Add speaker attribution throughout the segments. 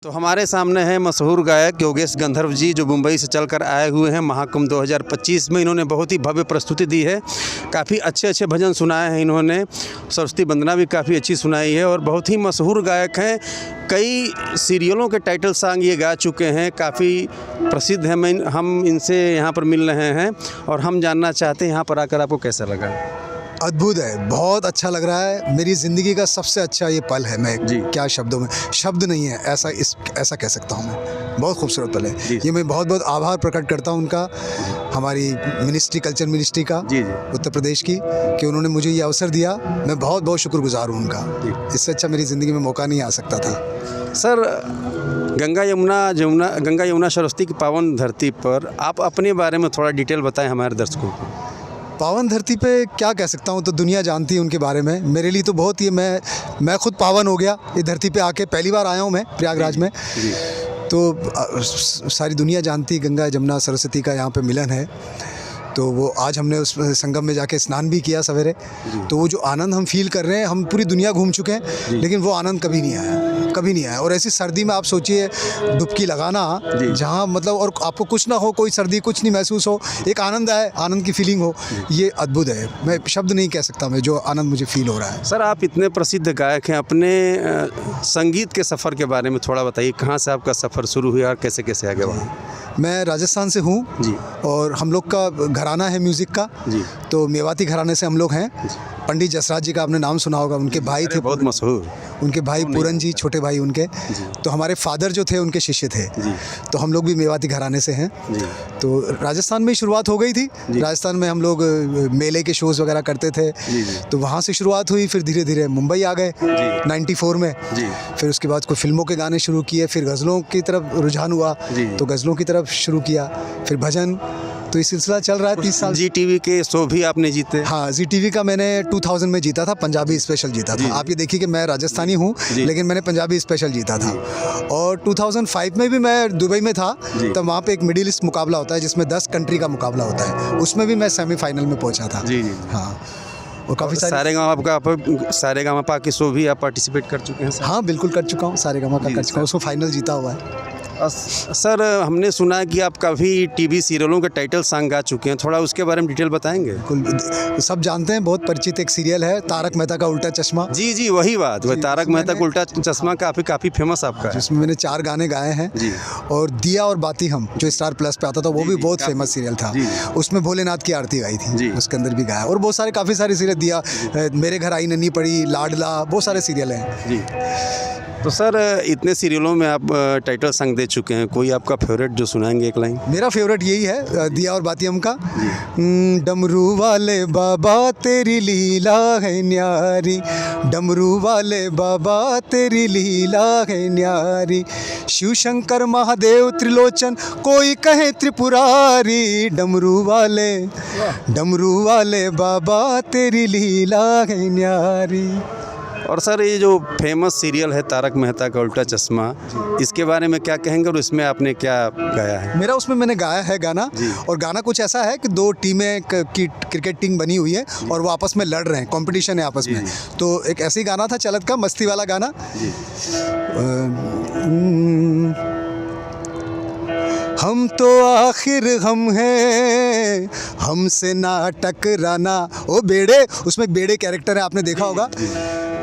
Speaker 1: तो हमारे सामने है मशहूर गायक योगेश गंधर्व जी, जो मुंबई से चलकर आए हुए हैं। महाकुंभ 2025 में इन्होंने बहुत ही भव्य प्रस्तुति दी है। काफ़ी अच्छे अच्छे भजन सुनाए हैं इन्होंने। सरस्वती वंदना भी काफ़ी अच्छी सुनाई है और बहुत ही मशहूर गायक हैं। कई सीरियलों के टाइटल सॉन्ग ये गा चुके हैं, काफ़ी प्रसिद्ध हैं। हम इनसे यहाँ पर मिल रहे हैं और हम जानना चाहते हैं यहाँ पर आकर आपको कैसा लगा।
Speaker 2: अद्भुत है, बहुत अच्छा लग रहा है। मेरी ज़िंदगी का सबसे अच्छा ये पल है। मैं क्या शब्दों में, शब्द नहीं है, ऐसा कह सकता हूँ मैं। बहुत खूबसूरत पल है ये। मैं बहुत बहुत आभार प्रकट करता हूँ उनका, हमारी मिनिस्ट्री, कल्चर मिनिस्ट्री का उत्तर प्रदेश की, कि उन्होंने मुझे ये अवसर दिया। मैं बहुत बहुत शुक्रगुजार हूँ उनका। इससे अच्छा मेरी ज़िंदगी में मौका नहीं आ सकता था।
Speaker 1: सर, गंगा यमुना सरस्वती की पावन धरती पर आप अपने बारे में थोड़ा डिटेल बताएं हमारे दर्शकों को।
Speaker 2: पावन धरती पे क्या कह सकता हूँ, तो दुनिया जानती है उनके बारे में। मेरे लिए तो बहुत ही, मैं खुद पावन हो गया ये धरती पे आके। पहली बार आया हूँ मैं प्रयागराज में, तो सारी दुनिया जानती है गंगा जमुना सरस्वती का यहाँ पे मिलन है। तो वो आज हमने उस संगम में जाके स्नान भी किया सवेरे। तो वो जो आनंद हम फील कर रहे हैं, हम पूरी दुनिया घूम चुके हैं लेकिन वो आनंद कभी नहीं आया। और ऐसी सर्दी में आप सोचिए डुबकी लगाना, जहाँ मतलब और आपको कुछ ना हो, कोई सर्दी कुछ नहीं महसूस हो, एक आनंद है, आनंद की फीलिंग हो, ये अद्भुत है। मैं शब्द नहीं कह सकता मैं, जो आनंद मुझे फील हो रहा है।
Speaker 1: सर, आप इतने प्रसिद्ध गायक हैं, अपने संगीत के सफ़र के बारे में थोड़ा बताइए। कहाँ से आपका सफ़र शुरू हुआ और कैसे कैसे आगे वहाँ?
Speaker 2: मैं राजस्थान से हूँ जी, और हम लोग का घराना है म्यूज़िक का जी। तो मेवाती घराने से हम लोग हैं। पंडित जसराज जी का आपने नाम सुना होगा, उनके भाई थे,
Speaker 1: बहुत मशहूर।
Speaker 2: उनके भाई पूरन जी, छोटे भाई उनके। तो हमारे फादर जो थे उनके शिष्य थे। तो हम लोग भी मेवाती घराने से हैं। तो राजस्थान में ही शुरुआत हो गई थी। राजस्थान में हम लोग मेले के शोज़ वगैरह करते थे। तो वहाँ से शुरुआत हुई, फिर धीरे धीरे मुंबई आ गए 94 में। फिर उसके बाद कोई फिल्मों के गाने शुरू किए, फिर गज़लों की तरफ रुझान हुआ तो गज़लों की तरफ शुरू किया, फिर भजन। तो ये सिलसिला चल रहा है 30 साल।
Speaker 1: ZTV के शो भी आपने जीते?
Speaker 2: हाँ, ZTV का मैंने 2000 में जीता था, पंजाबी स्पेशल जीता था। आप ये देखिए कि मैं राजस्थानी हूँ लेकिन मैंने पंजाबी स्पेशल जीता था। और 2005 में भी मैं दुबई में था, तब वहाँ पे एक मिडिल ईस्ट मुकाबला होता है जिसमें 10 कंट्री का मुकाबला होता है। उसमें भी मैं सेमीफाइनल में पहुँचा था। हाँ, और काफ़ी
Speaker 1: सारेगामापा के शो भी आप पार्टिसिपेट कर चुके हैं?
Speaker 2: हाँ, बिल्कुल कर चुका हूँ। सारेगामा का कर चुका हूँ, उसको फाइनल जीता हुआ है।
Speaker 1: सर, हमने सुना है कि आप काफ़ी टीवी सीरियलों के टाइटल सॉन्ग गा चुके हैं, थोड़ा उसके बारे में डिटेल बताएंगे?
Speaker 2: बिल्कुल, सब जानते हैं, बहुत परिचित एक सीरियल है तारक मेहता का उल्टा चश्मा।
Speaker 1: जी, वही बात। वही तारक मेहता का उल्टा चश्मा काफ़ी फेमस आपका है।
Speaker 2: जिसमें मैंने 4 गाने गाए हैं। और दिया और बाती हम, जो स्टार प्लस पे आता था, वो भी बहुत फेमस सीरियल था। उसमें भोलेनाथ की आरती गाई थी, उसके अंदर भी गाया। और बहुत सारे काफ़ी सारे सीरियल, दिया, मेरे घर आई नन्ही पड़ी, लाडला, बहुत सारे सीरियल हैं।
Speaker 1: तो सर, इतने सीरियलों में आप टाइटल सॉन्ग दे चुके हैं, कोई आपका फेवरेट जो सुनाएंगे एक लाइन?
Speaker 2: मेरा फेवरेट यही है, दिया और बातियम का। डमरू वाले बाबा तेरी लीला है न्यारी, डमरू वाले बाबा तेरी लीला है न्यारी, शिव शंकर महादेव त्रिलोचन कोई कहे त्रिपुरारी, डमरू वाले बाबा तेरी लीला है न्यारी।
Speaker 1: और सर, ये जो फेमस सीरियल है तारक मेहता का उल्टा चश्मा, इसके बारे में क्या कहेंगे और इसमें आपने क्या गाया है?
Speaker 2: मेरा उसमें मैंने गाया है गाना, और गाना कुछ ऐसा है कि 2 टीमें की क्रिकेट टीम बनी हुई है और वो आपस में लड़ रहे हैं, कंपटीशन है आपस में। तो एक ऐसे ही गाना था, चलत का मस्ती वाला गाना। हम तो आखिर हम हैं, हमसे ना टकराना। ओ बेड़े, उसमें बेड़े कैरेक्टर है, आपने देखा होगा।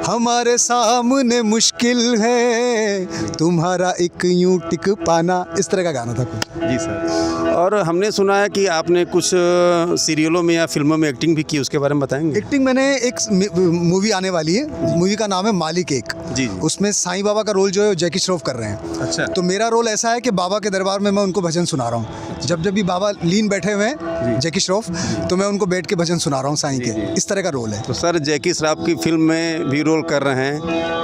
Speaker 2: हमारे सामने मुश्किल है, तुम्हारा एक यूं टिक पाना। इस तरह का गाना था कुछ।
Speaker 1: जी सर। और हमने सुना है कि आपने कुछ सीरियलों में या फिल्मों में एक्टिंग भी की, उसके बारे में बताएंगे?
Speaker 2: एक्टिंग, मैंने एक मूवी आने वाली है, मूवी का नाम है मालिक एक। उसमें साईं बाबा का रोल जो है जैकी श्रॉफ कर रहे हैं।
Speaker 1: अच्छा।
Speaker 2: तो मेरा रोल ऐसा है कि बाबा के दरबार में मैं उनको भजन सुना रहा हूँ। जब भी बाबा लीन बैठे हुए हैं, जैकी श्रॉफ, तो मैं उनको बैठ के भजन सुना रहा हूँ साईं के। इस तरह का रोल है।
Speaker 1: तो सर, जैकी श्रॉफ की फिल्म में भी रोल कर रहे हैं।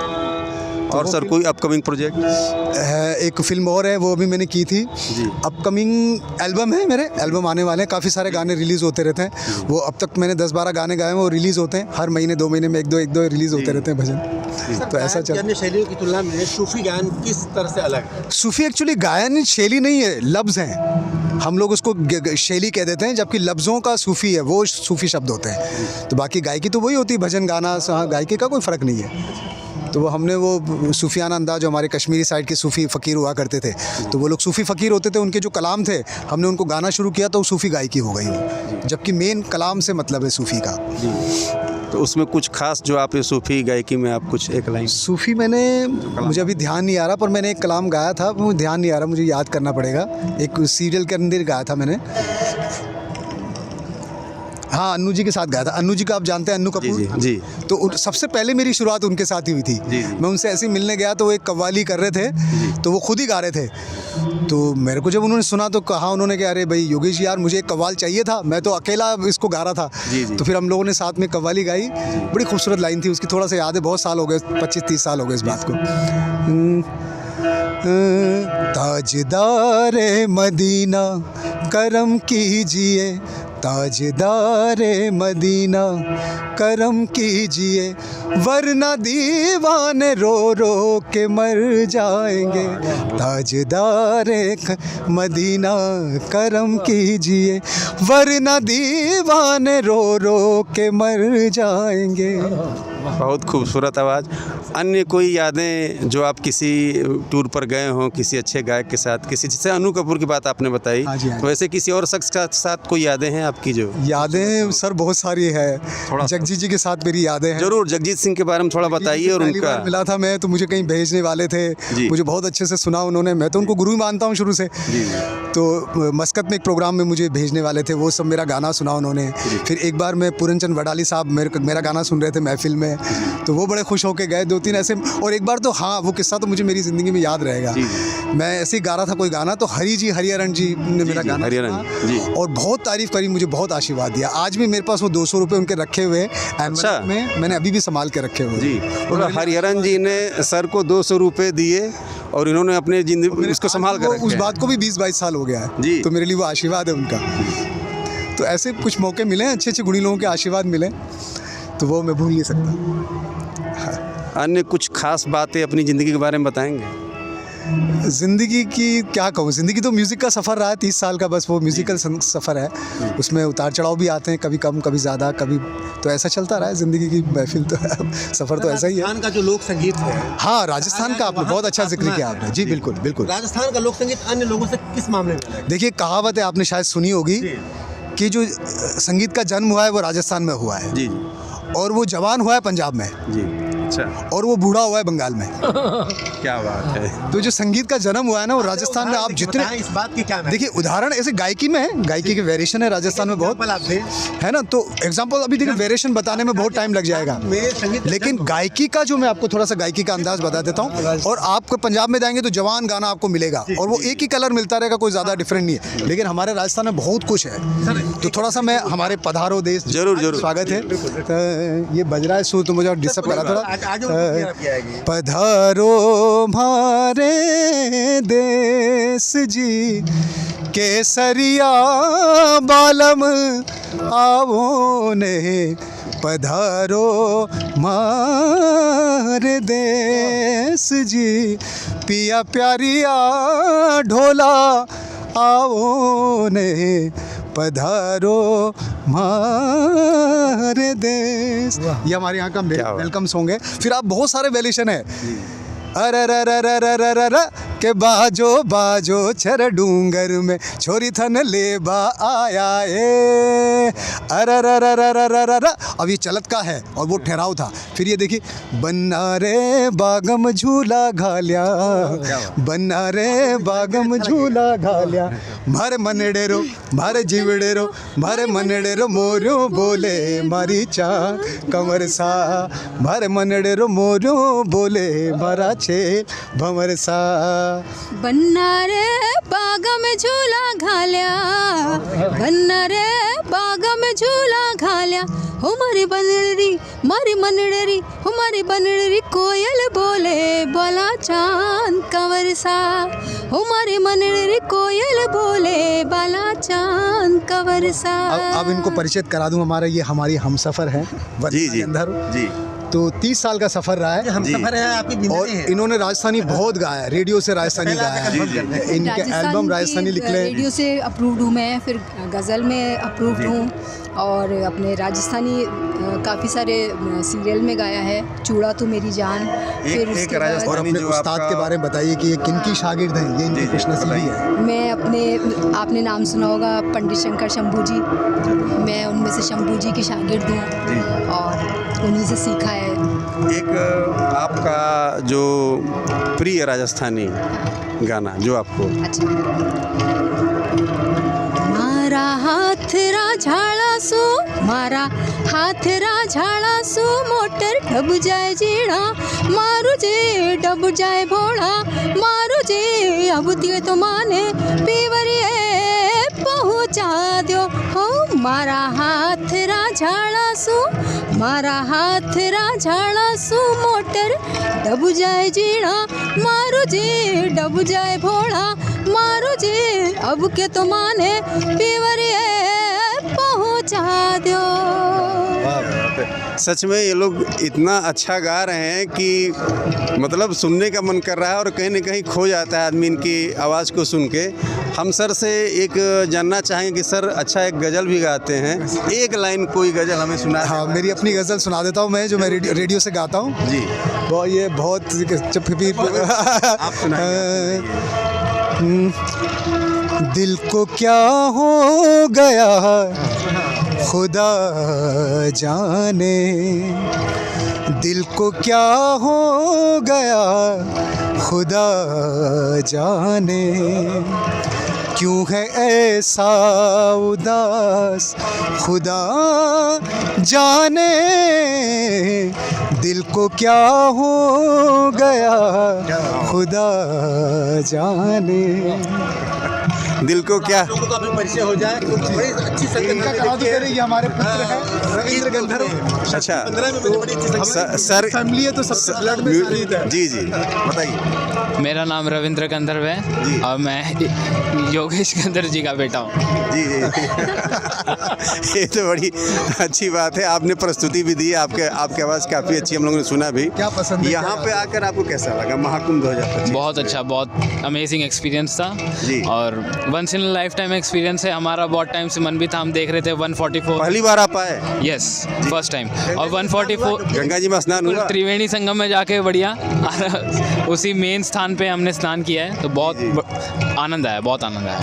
Speaker 1: और सर, कोई अपकमिंग प्रोजेक्ट
Speaker 2: है? एक फिल्म और है, वो भी मैंने की थी। अपकमिंग एल्बम है, मेरे एल्बम आने वाले हैं। काफ़ी सारे गाने रिलीज़ होते रहते हैं। वो अब तक मैंने 10-12 गाने गाए हैं, वो रिलीज़ होते हैं हर महीने, 2 महीने में एक दो रिलीज़ होते रहते हैं भजन। तो ऐसा चल।
Speaker 3: अन्य शैलियों की तुलना में सूफी गायन किस तरह से अलग है?
Speaker 2: सूफी एक्चुअली गायन शैली नहीं है, लफ्ज़ हैं। हम लोग उसको शैली कह देते हैं, जबकि लफ्ज़ों का सूफी है, वो सूफी शब्द होते हैं। तो बाकी गायकी तो वही होती है, भजन गाना। गायकी का कोई फ़र्क नहीं है। तो वो हमने वो सूफियाना अंदाज, जो हमारे कश्मीरी साइड के सूफ़ी फ़कीर हुआ करते थे, तो वो लोग सूफ़ी फ़कीर होते थे, उनके जो कलाम थे हमने उनको गाना शुरू किया तो सूफ़ी गायकी हो गई वो, जबकि मेन कलाम से मतलब है सूफ़ी का।
Speaker 1: तो उसमें कुछ खास जो आप सूफ़ी गायकी में आप कुछ एक लाइन?
Speaker 2: सूफ़ी मैंने, मुझे अभी ध्यान नहीं आ रहा, पर मैंने एक कलाम गाया था, मुझे ध्यान नहीं आ रहा, मुझे याद करना पड़ेगा। एक सीरियल के अंदर गाया था मैंने, हाँ, अन्नू जी के साथ गाया था। अन्नू जी का आप जानते हैं, अन्नू कपूर
Speaker 1: जी, जी।
Speaker 2: तो सबसे पहले मेरी शुरुआत उनके साथ ही हुई थी। मैं उनसे ऐसे ही मिलने गया तो वो एक कव्वाली कर रहे थे, तो वो खुद ही गा रहे थे। तो मेरे को जब उन्होंने सुना तो कहा उन्होंने कि अरे भाई योगेश यार, मुझे एक कव्वाल चाहिए था, मैं तो अकेला इसको गा रहा था। तो फिर हम लोगों ने साथ में कव्वाली गाई, बड़ी खूबसूरत लाइन थी उसकी, थोड़ा सा याद है, बहुत साल हो गए, 25-30 साल हो गए इस बात को। ताजदारे मदीना करम कीजिए, ताजदारे मदीना करम कीजिए, वरना दीवाने रो रो के मर जाएंगे। ताजदारे मदीना करम कीजिए, वरना दीवाने रो रो के मर जाएंगे।
Speaker 1: बहुत खूबसूरत आवाज़। अन्य कोई यादें जो आप किसी टूर पर गए हों किसी अच्छे गायक के साथ, किसी, जैसे अनु कपूर की बात आपने बताई,
Speaker 2: हाँ जी, हाँ जी।
Speaker 1: वैसे किसी और शख्स के साथ कोई यादें हैं आपकी? जो
Speaker 2: यादें सर बहुत सारी है, जगजीत जी के साथ मेरी यादें हैं।
Speaker 1: जरूर, जगजीत सिंह के बारे में थोड़ा बताइए। और
Speaker 2: पहली
Speaker 1: उनका
Speaker 2: बार मिला था मैं, तो मुझे कहीं भेजने वाले थे, मुझे बहुत अच्छे से सुना उन्होंने, मैं तो उनको गुरु ही मानता हूँ शुरू से। तो मस्कत में एक प्रोग्राम में मुझे भेजने वाले थे, वो सब मेरा गाना सुना उन्होंने। फिर एक बार मैं पूरनचंद वडाली साहब मेरा गाना सुन रहे थे महफिल में, तो वो बड़े खुश होके गए। 2-3 ऐसे, और एक बार तो हाँ, वो किस्सा तो मुझे मेरी ज़िंदगी में याद रहेगा। मैं ऐसे ही गा रहा था कोई गाना, तो हरी जी हरिहरन जी ने मेरा गाना सुना और बहुत तारीफ़ करी, मुझे बहुत आशीर्वाद दिया। आज भी मेरे पास वो 200 रुपये उनके रखे हुए
Speaker 1: अच्छा।
Speaker 2: में, मैंने अभी भी संभाल के रखे हुए
Speaker 1: जी। और हरिहरन जी ने सर को 200 रुपये दिए और इन्होंने अपने जिंदगी उसको संभाल कर रखा
Speaker 2: उस
Speaker 1: है।
Speaker 2: बात को भी 20-22 साल हो गया है
Speaker 1: जी।
Speaker 2: तो मेरे लिए वो आशीर्वाद है उनका। तो ऐसे कुछ मौके मिले, अच्छे अच्छे गुणी लोगों के आशीर्वाद मिले, तो वो मैं भूल नहीं सकता।
Speaker 1: अन्य कुछ खास बातें अपनी ज़िंदगी के बारे में बताएंगे?
Speaker 2: ज़िंदगी की क्या कहूँ, ज़िंदगी तो म्यूज़िक का सफ़र रहा है 30 साल का, बस वो म्यूज़िकल सफ़र है। उसमें उतार चढ़ाव भी आते हैं, कभी कम कभी ज़्यादा, कभी तो ऐसा चलता रहा है ज़िंदगी की महफिल, तो सफ़र तो ऐसा ही है।
Speaker 3: राजस्थान का जो लोक संगीत है,
Speaker 2: हाँ, राजस्थान का आपने बहुत अच्छा जिक्र किया आपने। जी बिल्कुल बिल्कुल।
Speaker 3: राजस्थान का लोक संगीत अन्य लोगों से किस मामले में अलग है?
Speaker 2: देखिए, कहावत है, आपने शायद सुनी होगी कि जो संगीत का जन्म हुआ है वो राजस्थान में हुआ है,
Speaker 1: जी
Speaker 2: और वो जवान हुआ है पंजाब में,
Speaker 1: जी। अच्छा,
Speaker 2: और वो बूढ़ा हुआ है बंगाल में।
Speaker 1: क्या बात है।
Speaker 2: तो जो संगीत का जन्म हुआ है ना वो राजस्थान में, आप जितने
Speaker 3: इस बात की क्या
Speaker 2: देखिए उदाहरण ऐसे गायकी में है, गायकी के वेरिएशन है राजस्थान में बहुत, है ना। तो एग्जांपल अभी देखिए, वेरिएशन बताने में बहुत टाइम लग जाएगा, लेकिन गायकी का जो मैं आपको थोड़ा सा गायकी का अंदाज बता देता हूँ। और आपको पंजाब में जाएंगे तो जवान गाना आपको मिलेगा, और वो एक ही कलर मिलता रहेगा, कोई ज़्यादा डिफरेंट नहीं है। लेकिन हमारे राजस्थान में बहुत कुछ है, तो थोड़ा सा मैं हमारे पधारो देश,
Speaker 1: जरूर
Speaker 2: स्वागत है। ये बज रहा है सुर, तो मुझे डिस्टर्ब करा थोड़ा। पधारो हमारे देश जी, केसरिया बालम आवो ने, पधारो हमारे देश जी, पिया प्यारिया ढोला आओ ने, पधारो हमारे देश। ये हमारे यहाँ का वेलकम सॉन्ग है। फिर आप बहुत सारे वेरिएशन है, अरे रे रे रे रे रे रे रे के बाजो बाजो छर डूंगर में छोरी थन लेबा आया ए, अरे रे रे रे रे रे रे। अब ये चलत का है और वो ठहराव था। फिर ये देखिए, बन्ना रे बागम झूला घालिया, बन्ना रे बागम झूला घालिया, मारे मनडेरो मारे जीवडेरो मारे मनडेरो मोरो बोले मारी चा कमर सा, मारे मनडेरो मोरो बोले मारा छे भंवर सा।
Speaker 4: बन्ना रे बागम झूला घालिया, बन्ना रे बागम झूला घालिया, हमारी बनड़ी मारी मनडेरी, हमारी बनडेरी कोयल बोले बोला चांद कंवर सा, हमारी मनडेरी कोयल बोले बाला चांद कंवर सा।
Speaker 2: अब इनको परिचित करा दूं, हमारी हमसफर है
Speaker 1: जी जी जी।
Speaker 2: तो 30 साल का सफ़र रहा है।
Speaker 3: हम सफ़र है आपकी,
Speaker 2: और इन्होंने राजस्थानी बहुत गाया, रेडियो से राजस्थानी गाया है, इनके एल्बम राजस्थानी निकले।
Speaker 4: रेडियो से अप्रूव्ड हूँ मैं, फिर गज़ल में अप्रूव्ड हूँ, और अपने राजस्थानी काफ़ी सारे सीरियल में गाया है। चूड़ा तो मेरी जान, फिर
Speaker 1: एक
Speaker 4: उसके बाद
Speaker 1: राजस्थानी
Speaker 2: और अपने
Speaker 1: जो
Speaker 2: उस्ताद के बारे में बताइए कि ये किनकी शागिर्द हैं, ये इनकी खुशनसीबी है।
Speaker 4: मैं अपने आपने नाम सुना होगा पंडित शंकर शंभू जी, मैं उनमें से शंभू जी की शागिर्द हूँ और उन्हीं से सीखा है।
Speaker 1: एक आपका जो प्रिय राजस्थानी गाना जो आपको
Speaker 4: अच्छा। मारा हाथ राझाड़ा सो, मारा हाथ राझाड़ा सो, मोटर डब जाए जीड़ा, मारू जे डब जाए भोड़ा, मारू जे अब दिए तो माने पीवरिए पहुँचा दो हो। मारा हाथ राझाड़ा सो, मारा हाथ राझाड़ा सो, मोटर डब जाए जीड़ा, मारू जे डब जाए भोड़ा, मारू जे अब के तो माने पीवरिए पहुँचा दो।
Speaker 1: सच में ये लोग इतना अच्छा गा रहे हैं कि मतलब सुनने का मन कर रहा है और कहीं न कहीं खो जाता है आदमी इनकी आवाज़ को सुन के। हम सर से एक जानना चाहेंगे कि सर अच्छा एक गज़ल भी गाते हैं, एक लाइन कोई गज़ल हमें सुना।
Speaker 2: हाँ, मेरी अपनी गज़ल सुना देता हूँ मैं, जो मैं रेडियो से गाता हूँ
Speaker 1: जी।
Speaker 2: वो ये बहुत
Speaker 1: आप सुनाइए।
Speaker 2: दिल को क्या हो गया खुदा जाने, दिल को क्या हो गया खुदा जाने, क्यों है ऐसा उदास खुदा जाने, दिल को क्या हो गया खुदा जाने।
Speaker 1: दिल को क्या
Speaker 3: लोगों का भी परिचय हो जाए, तो बड़ी अच्छी संगत
Speaker 2: ये हमारे पुत्र हैं रविंद्र गंधर्व।
Speaker 1: अच्छा
Speaker 3: 15 में बड़ी अच्छी संगत।
Speaker 1: सर
Speaker 2: फैमिली है तो सब ब्लड में शामिल है।
Speaker 1: जी जी बताइए।
Speaker 5: मेरा नाम रविंद्र गंधर्व है
Speaker 1: जी।
Speaker 5: और मैं योगेश गंधर्व जी का बेटा हूँ।
Speaker 1: जी जी ये तो बड़ी अच्छी बात है, आपने प्रस्तुति भी दी है, आपकी आवाज़ काफ़ी अच्छी, हम लोगों ने सुना भी।
Speaker 2: क्या पसंद है,
Speaker 1: यहाँ
Speaker 2: क्या
Speaker 1: पे आकर आपको कैसा लगा महाकुंभ 2025?
Speaker 5: बहुत अच्छा, बहुत अमेजिंग एक्सपीरियंस था
Speaker 1: जी।
Speaker 5: और once in life time experience है। हमारा बहुत टाइम से मन भी था, हम देख रहे थे 144।
Speaker 1: पहली बार आप आए?
Speaker 5: Yes, first time. और 144
Speaker 1: गंगा जी में स्नान हुआ?
Speaker 5: त्रिवेणी संगम में जाके बढ़िया उसी मेन स्थान पे हमने स्नान किया है, तो बहुत आनंद आया, बहुत आनंद आया।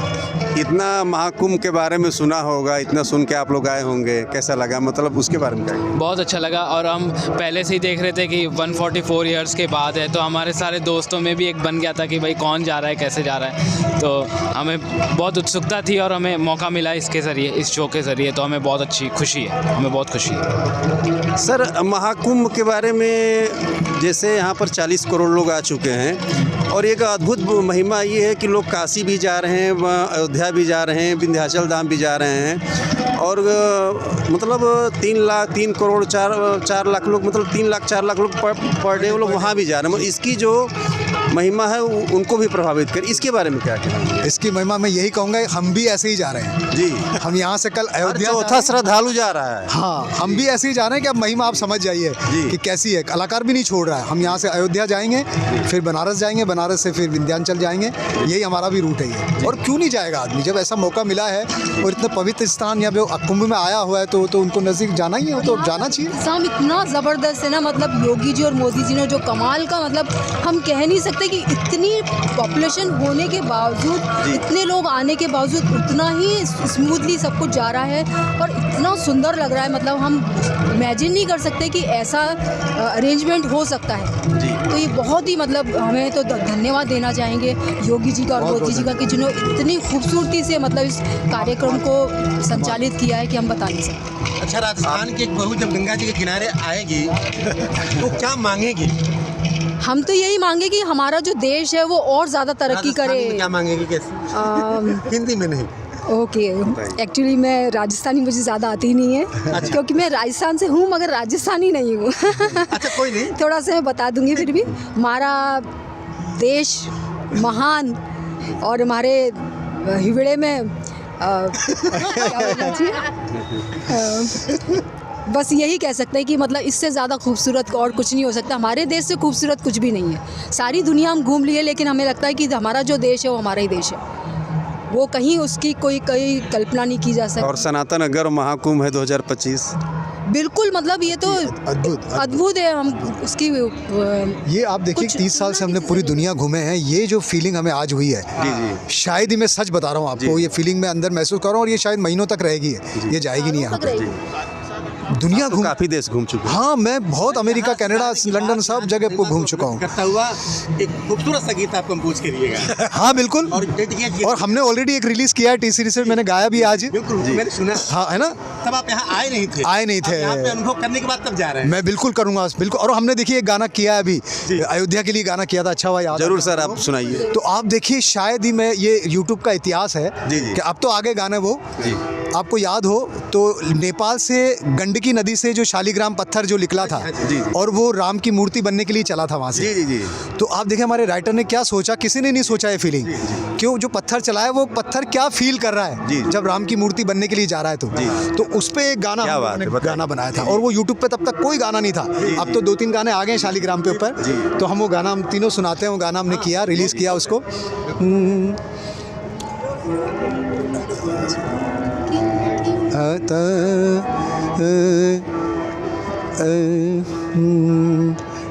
Speaker 1: इतना महाकुंभ के बारे में सुना होगा, इतना सुन के आप लोग आए होंगे, कैसा लगा, मतलब उसके बारे में कहिए।
Speaker 5: बहुत अच्छा लगा और हम पहले से ही देख रहे थे कि 144 ईयर्स के बाद है, तो हमारे सारे दोस्तों में भी एक बन गया था कि भाई कौन जा रहा है, कैसे जा रहा है, तो हमें बहुत उत्सुकता थी और हमें मौका मिला इसके ज़रिए, इस शो के ज़रिए, तो हमें बहुत अच्छी खुशी है, हमें बहुत खुशी है।
Speaker 1: सर महाकुंभ के बारे में, जैसे यहाँ पर 40 करोड़ लोग आ चुके हैं और एक अद्भुत महिमा ये है कि लोग काशी भी जा रहे हैं, अयोध्या भी जा रहे हैं, विंध्याचल धाम भी जा रहे हैं और मतलब 3 करोड़ 4 लाख लोग, मतलब 3 लाख 4 लाख लोग पर डे वो लोग वहाँ भी जा रहे हैं। इसकी जो महिमा है उनको भी प्रभावित कर, इसके बारे में क्या कहेंगे?
Speaker 2: इसकी महिमा मैं यही कहूँगा, हम भी ऐसे ही जा रहे हैं
Speaker 1: जी।
Speaker 2: हम यहाँ से कल अयोध्या
Speaker 1: चौथा श्रद्धालु जा रहा है।
Speaker 2: हाँ, हम भी ऐसे ही जा रहे हैं कि अब महिमा आप समझ जाइए कि कैसी है। कलाकार भी नहीं छोड़ रहा है, हम यहाँ से अयोध्या जाएंगे, फिर बनारस जाएंगे, बनारस से फिर विंध्याचल जाएंगे, यही हमारा भी रूट है ये। और क्यों नहीं जाएगा आदमी, जब ऐसा मौका मिला है और इतना पवित्र स्थान या कुंभ में आया हुआ है तो उनको नज़दीक जाना ही है, तो जाना चाहिए।
Speaker 4: इंतज़ाम इतना ज़बरदस्त है ना, मतलब योगी जी और मोदी जी ने जो कमाल का, मतलब हम कह नहीं सकते कि इतनी पॉपुलेशन होने के बावजूद, इतने लोग आने के बावजूद उतना ही स्मूथली सब कुछ जा रहा है और इतना सुंदर लग रहा है। मतलब हम इमेजिन नहीं कर सकते कि ऐसा अरेंजमेंट हो सकता है। तो ये बहुत ही, मतलब हमें तो धन्यवाद देना चाहेंगे योगी जी का और मोदी जी का कि जिन्होंने इतनी खूबसूरती से मतलब इस कार्यक्रम को संचालित किया है कि हम बता नहीं सकते।
Speaker 3: अच्छा, राजस्थान की एक बहू जब गंगा जी के किनारे आएगी तो क्या मांगेगी?
Speaker 4: हम तो यही मांगे कि हमारा जो देश है वो और ज़्यादा तरक्की करे।
Speaker 3: राजस्थानी में क्या मांगेगी, कैसे? हिंदी में नहीं।
Speaker 4: ओके, एक्चुअली मैं राजस्थानी मुझे ज़्यादा आती नहीं है क्योंकि मैं राजस्थान से हूँ मगर राजस्थानी नहीं हूँ।
Speaker 3: अच्छा, कोई नहीं,
Speaker 4: थोड़ा सा मैं बता दूंगी फिर भी। हमारा देश महान और हमारे हिवड़े में क्या बोलना चाहिए, बस यही कह सकते हैं कि मतलब इससे ज़्यादा खूबसूरत और कुछ नहीं हो सकता। हमारे देश से खूबसूरत कुछ भी नहीं है। सारी दुनिया हम घूम लिए, लेकिन हमें लगता है कि हमारा जो देश है वो हमारा ही देश है, वो कहीं उसकी कोई कल्पना नहीं की जा सकती।
Speaker 1: और सनातन अगर महाकुंभ है 2025
Speaker 4: बिल्कुल मतलब ये तो
Speaker 2: अद्भुत
Speaker 4: अद्भुत है। हम उसकी
Speaker 2: ये आप देखिए
Speaker 4: कुछ
Speaker 2: 30 साल से हमने पूरी दुनिया घूमे हैं, ये जो फीलिंग हमें आज हुई है शायद ही, मैं सच बता रहा हूँ आपको, ये फीलिंग मैं अंदर महसूस कर रहा हूँ और ये शायद महीनों तक रहेगी, ये जाएगी नहीं यहाँ पे। दुनिया
Speaker 1: तो
Speaker 2: घूम,
Speaker 1: काफ़ी देश घूम चुके हैं।
Speaker 2: हाँ मैं बहुत अमेरिका, कनाडा, लंदन सब जगह पे घूम चुका हूँ।
Speaker 3: करता हुआ एक खूबसूरत सा गीत आप कंपोज करिएगा।
Speaker 2: हाँ बिल्कुल,
Speaker 3: और डेडिकेट किया।
Speaker 2: और हमने ऑलरेडी एक रिलीज किया है टी सीरीज से, मैंने गाया भी आज।
Speaker 3: बिल्कुल मैंने सुना।
Speaker 2: हाँ है ना,
Speaker 3: तब आप यहाँ आए नहीं थे।
Speaker 2: आए नहीं
Speaker 3: आप
Speaker 2: थे।
Speaker 3: यहाँ पे अनुभव करने के बाद तब जा रहे हैं।
Speaker 2: मैं बिल्कुल करूँगा, बिल्कुल। और हमने देखिए एक गाना किया है अभी, अयोध्या के लिए गाना किया था, अच्छा हुआ याद।
Speaker 1: जरूर सर, आप सुनाइए।
Speaker 2: तो आप देखिए, शायद ही मैं, ये यूट्यूब का इतिहास है कि अब तो आगे गाने वो, आपको याद हो तो नेपाल से गंडकी नदी से जो शालिग्राम पत्थर जो निकला था और वो राम की मूर्ति बनने के लिए चला था वहाँ से। तो आप देखिए हमारे राइटर ने क्या सोचा, किसी ने नहीं सोचा ये फीलिंग, क्यों जो पत्थर चला है वो पत्थर क्या फील कर रहा है जब राम की मूर्ति बनने के लिए जा रहा है। तो उस पर एक गाना, गाना बनाया था और वो यूट्यूब पे तब तक कोई गाना नहीं था। अब तो 2-3 गाने आ गए शालिग्राम के ऊपर, तो हम वो गाना हम तीनों सुनाते हैं। वो गाना हमने किया, रिलीज़ किया उसको।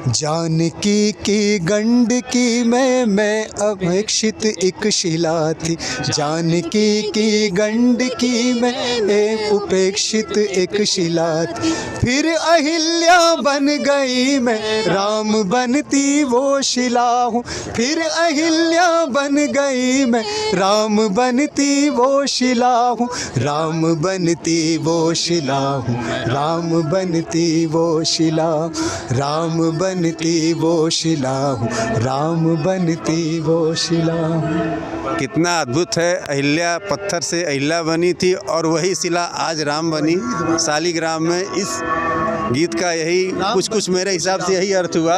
Speaker 2: जानकी की गंडकी में मैं अपेक्षित एक शिला थी, जानकी की गंडकी में एक उपेक्षित एक शिला थी, फिर अहिल्या बन गई मैं राम बनती वो शिला हूँ, फिर अहिल्या बन गई मैं राम बनती वो शिला हूँ, राम बनती वो शिला हूँ, राम बनती वो शिला, राम बनती वो शिला हूँ, राम बनती वो शिला हूँ।
Speaker 1: कितना अद्भुत है, अहिल्या पत्थर से अहिल्या बनी थी और वही शिला आज राम बनी शालिग्राम में। इस गीत का यही कुछ मेरे हिसाब से यही अर्थ हुआ।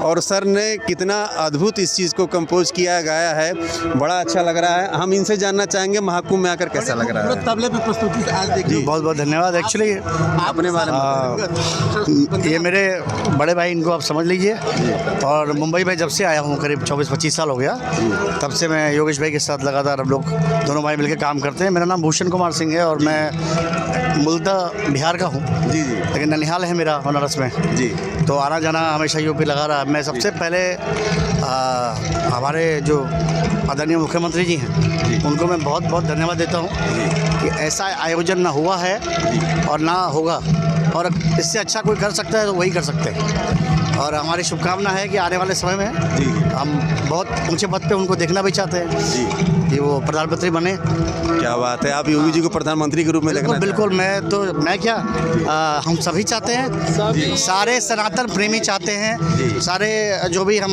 Speaker 1: और सर ने कितना अद्भुत इस चीज़ को कंपोज किया, गाया है, बड़ा अच्छा लग रहा है। हम इनसे जानना चाहेंगे महाकुंभ में आकर कैसा लग रहा है।
Speaker 3: तबले पे प्रस्तुति से आज देखिए।
Speaker 6: बहुत बहुत धन्यवाद। एक्चुअली
Speaker 3: अपने बारे में
Speaker 6: ये मेरे बड़े भाई, इनको आप समझ लीजिए। और मुंबई में जब से आया हूँ, करीब 24-25 साल हो गया, तब से मैं योगेश भाई के साथ लगातार हम लोग दोनों भाई मिलकर काम करते हैं। मेरा नाम भूषण कुमार सिंह है और मैं मूलतः बिहार का हूँ, लेकिन ननिहाल है मेरा बनारस में जी। तो आना जाना हमेशा यूपी लगा रहा। मैं सबसे पहले हमारे जो आदरणीय मुख्यमंत्री जी हैं, उनको मैं बहुत बहुत धन्यवाद देता हूँ कि ऐसा आयोजन ना हुआ है और ना होगा, और इससे अच्छा कोई कर सकता है तो वही कर सकते हैं। और हमारी शुभकामना है कि आने वाले समय में हम बहुत ऊंचे पद पे उनको देखना भी चाहते हैं कि वो प्रधानमंत्री बने।
Speaker 1: क्या बात है, आप योगी जी को प्रधानमंत्री के रूप में देखना?
Speaker 6: बिल्कुल, मैं क्या हम सभी चाहते हैं, सारे सनातन प्रेमी चाहते हैं, सारे जो भी हम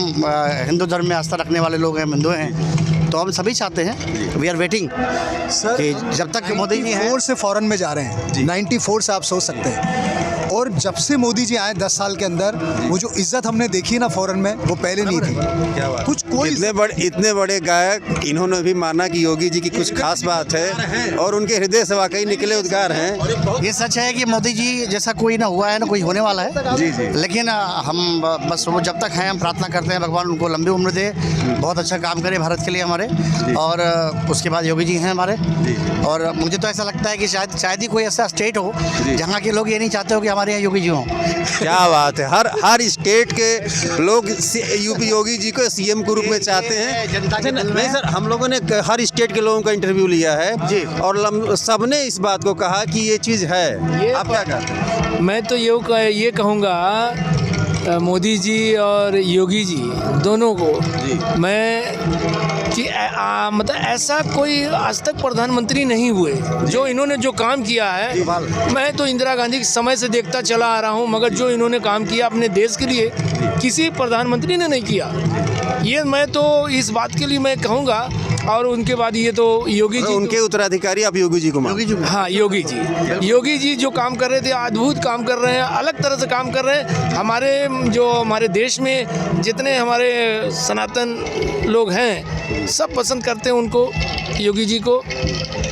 Speaker 6: हिंदू धर्म में आस्था रखने वाले लोग हैं, हिंदू हैं, तो हम सभी चाहते हैं। वी आर वेटिंग कि जब तक मोदी जी हैं।
Speaker 2: 94 से फॉरेन में जा रहे हैं, 94 से आप सोच सकते हैं। और जब से मोदी जी आए 10 साल के अंदर, वो जो इज्जत हमने देखी ना फॉरेन में, वो पहले नहीं थी।
Speaker 1: क्या बात,
Speaker 2: कुछ कोई
Speaker 1: इतने बड़े गायक, इन्होंने भी माना कि योगी जी की कुछ खास बात है और उनके हृदय से वाकई निकले उद्गार हैं।
Speaker 6: ये सच है कि मोदी जी जैसा कोई ना हुआ है, ना कोई होने वाला है।
Speaker 1: जी।
Speaker 6: लेकिन हम बस वो जब तक हैं, हम प्रार्थना करते हैं भगवान उनको लंबी उम्र दे, बहुत अच्छा काम करे भारत के लिए हमारे। और उसके बाद योगी जी हैं हमारे। और मुझे तो ऐसा लगता है कि शायद ही कोई ऐसा स्टेट हो जहाँ के लोग ये नहीं चाहते हो कि हमारे यहाँ योगी जी हों।
Speaker 1: क्या बात है, हर स्टेट के लोग यूपी योगी जी को सीएम के रूप में चाहते हैं।
Speaker 6: जनता के दिल में।
Speaker 1: नहीं सर, हम लोगों ने हर स्टेट के लोगों का इंटरव्यू लिया है
Speaker 6: जी।
Speaker 1: और सबने इस बात को कहा कि ये चीज़ है। आप क्या कहते हैं?
Speaker 7: मैं तो ये कहूँगा मोदी जी और योगी जी दोनों को मैं कि मतलब ऐसा कोई आज तक प्रधानमंत्री नहीं हुए जो इन्होंने जो काम किया है। मैं तो इंदिरा गांधी के समय से देखता चला आ रहा हूँ, मगर जो इन्होंने काम किया अपने देश के लिए किसी प्रधानमंत्री ने नहीं किया। ये मैं तो इस बात के लिए मैं कहूँगा। और उनके बाद ये तो योगी जी,
Speaker 1: उनके उत्तराधिकारी आप योगी जी को मानते हैं?
Speaker 7: हाँ, योगी जी जो काम कर रहे थे, अद्भुत काम कर रहे हैं, अलग तरह से काम कर रहे हैं। हमारे देश में जितने हमारे सनातन लोग हैं, सब पसंद करते हैं उनको, योगी जी को।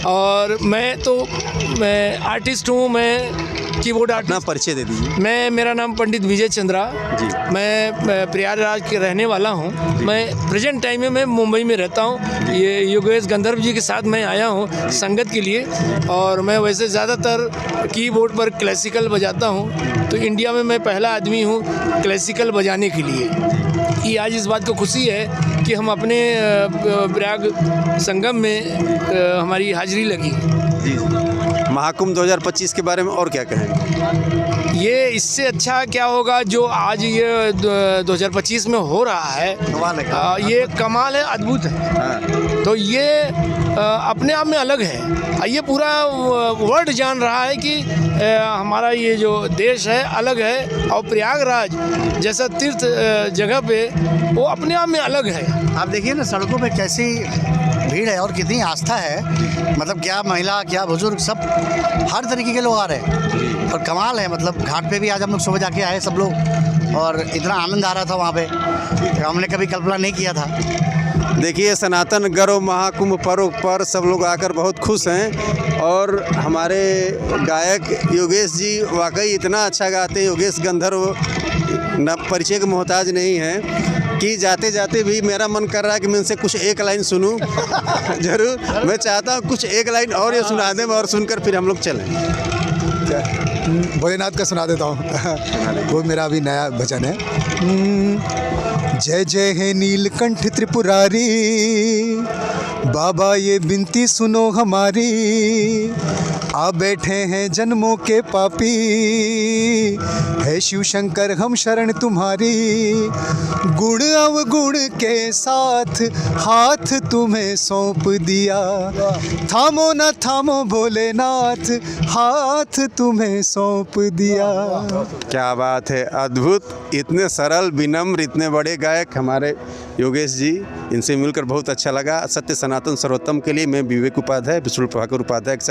Speaker 7: और मैं आर्टिस्ट हूँ, मैं कीबोर्ड
Speaker 1: अपना
Speaker 7: आर्टिस्ट।
Speaker 1: परिचय दे दीजिए।
Speaker 7: मेरा नाम पंडित विजय चंद्रा
Speaker 1: जी।
Speaker 7: मैं प्रयागराज के रहने वाला हूँ। मैं प्रेजेंट टाइम में मैं मुंबई में रहता हूँ। ये योगेश गंधर्व जी के साथ मैं आया हूँ संगत के लिए। और मैं वैसे ज़्यादातर कीबोर्ड पर क्लासिकल बजाता हूँ, तो इंडिया में मैं पहला आदमी हूँ क्लासिकल बजाने के लिए। ये आज इस बात को खुशी है कि हम अपने प्रयाग संगम में हमारी हाजिरी लगी।
Speaker 1: जी महाकुंभ 2025 के बारे में और क्या कहेंगे?
Speaker 7: ये इससे अच्छा क्या होगा जो आज ये 2025 में हो रहा है,
Speaker 6: कमाल है।
Speaker 7: ये कमाल है, अद्भुत है। तो ये अपने आप में अलग है। ये पूरा वर्ल्ड जान रहा है कि हमारा ये जो देश है अलग है, और प्रयागराज जैसा तीर्थ जगह पे वो अपने आप में अलग है।
Speaker 6: आप देखिए ना सड़कों पे कैसी भीड़ है और कितनी आस्था है। मतलब क्या महिला क्या बुजुर्ग सब हर तरीके के लोग आ रहे हैं और कमाल है। मतलब घाट पे भी आज हम लोग सुबह जाके आए सब लोग, और इतना आनंद आ रहा था वहाँ पे, हमने कभी कल्पना नहीं किया था।
Speaker 1: देखिए सनातन गर्व महाकुंभ पर्व पर सब लोग आकर बहुत खुश हैं। और हमारे गायक योगेश जी वाकई इतना अच्छा गाते हैं। योगेश गंधर्व न परिचय के मोहताज नहीं है कि जाते जाते भी मेरा मन कर रहा है कि मैं इनसे कुछ एक लाइन सुनूं। ज़रूर मैं चाहता हूँ कुछ एक लाइन और ये सुना दें और सुनकर फिर हम लोग चलें।
Speaker 2: भोलेनाथ का सुना देता हूँ, वो मेरा अभी नया भजन है। जय जय है नीलकंठ त्रिपुरारी, बाबा ये विनती सुनो हमारी। आ बैठे हैं जन्मों के पापी, है शिव शंकर हम शरण तुम्हारी। गुण अवगुण के साथ हाथ तुम्हें सौंप दिया, थामो न थामो भोलेनाथ, हाथ तुम्हें सौंप दिया।
Speaker 1: क्या बात है, अद्भुत। इतने सरल विनम्र इतने बड़े गायक हमारे योगेश जी, इनसे मिलकर बहुत अच्छा लगा। सत्य सनातन सर्वोत्तम के लिए मैं विवेक उपाध्याय, विष्णु प्रभाकर उपाध्याय के साथ